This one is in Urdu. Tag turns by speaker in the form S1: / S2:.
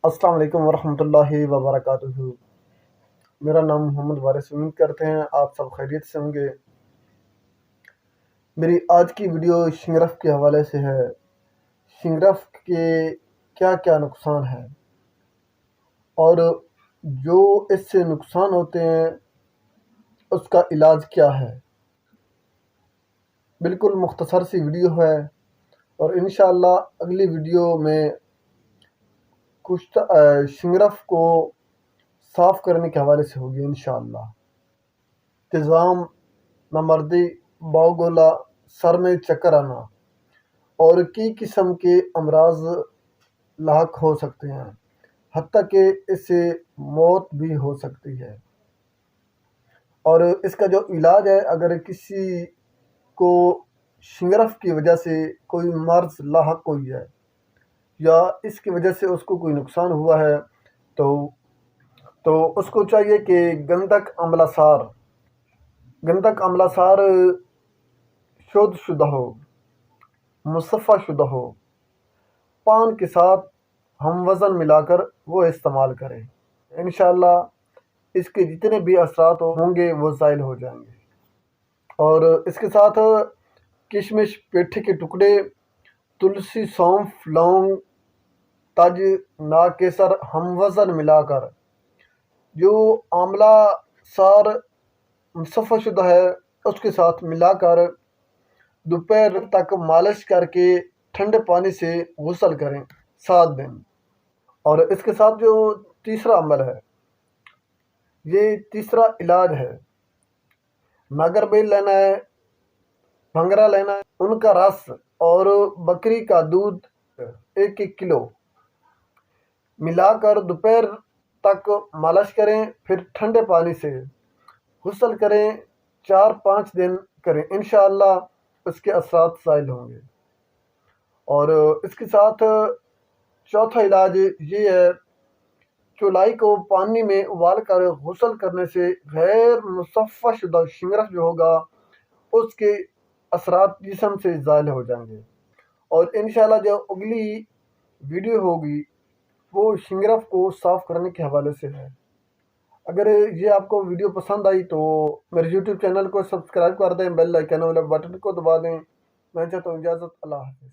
S1: السلام علیکم ورحمۃ اللہ وبرکاتہ۔ میرا نام محمد وارث، امید کرتے ہیں آپ سب خیریت سے ہوں گے۔ میری آج کی ویڈیو شنگرف کے حوالے سے ہے۔ شنگرف کے کیا کیا نقصان ہیں اور جو اس سے نقصان ہوتے ہیں اس کا علاج کیا ہے۔ بالکل مختصر سی ویڈیو ہے اور انشاءاللہ اگلی ویڈیو میں کچھ شنگرف کو صاف کرنے کے حوالے سے ہوگی انشاءاللہ۔ تیزام، نامردی، باوگولا، سر میں چکر آنا اور کئی قسم کے امراض لاحق ہو سکتے ہیں، حتیٰ کہ اس سے موت بھی ہو سکتی ہے۔ اور اس کا جو علاج ہے، اگر کسی کو شنگرف کی وجہ سے کوئی مرض لاحق ہوئی ہے یا اس کی وجہ سے اس کو کوئی نقصان ہوا ہے تو اس کو چاہیے کہ گندک املہ سار شدھ شدہ ہو، مصفہ شدہ ہو، پان کے ساتھ ہم وزن ملا کر وہ استعمال کریں۔ انشاءاللہ اس کے جتنے بھی اثرات ہوں گے وہ زائل ہو جائیں گے۔ اور اس کے ساتھ کشمش، پیٹھے کے ٹکڑے، تلسی، سونف، لونگ، تج، ناگ کیسر ہم وزن ملا کر جو آملہ سار مصفہ شدہ ہے اس کے ساتھ ملا کر دوپہر تک مالش کر کے ٹھنڈے پانی سے غسل کریں 7 دن۔ اور اس کے ساتھ جو تیسرا عمل ہے، یہ تیسرا علاج ہے، ناگر بیل لینا ہے، بھنگرا لینا ہے، ان کا رس اور بکری کا دودھ 1 کلو ملا کر دوپہر تک مالش کریں، پھر ٹھنڈے پانی سے غسل کریں، 4-5 دن کریں، انشاءاللہ اس کے اثرات زائل ہوں گے۔ اور اس کے ساتھ چوتھا علاج یہ ہے، چولائی کو پانی میں ابال کر غسل کرنے سے غیر مصفہ شدہ شنگرف جو ہوگا اس کے اثرات جسم سے زائل ہو جائیں گے۔ اور انشاءاللہ جو اگلی ویڈیو ہوگی وہ شنگرف کو صاف کرنے کے حوالے سے ہے۔ اگر یہ آپ کو ویڈیو پسند آئی تو میرے یوٹیوب چینل کو سبسکرائب کر دیں، بیل آئیکن والے بٹن کو دبا دیں۔ میں چاہتا ہوں اجازت، اللہ حافظ۔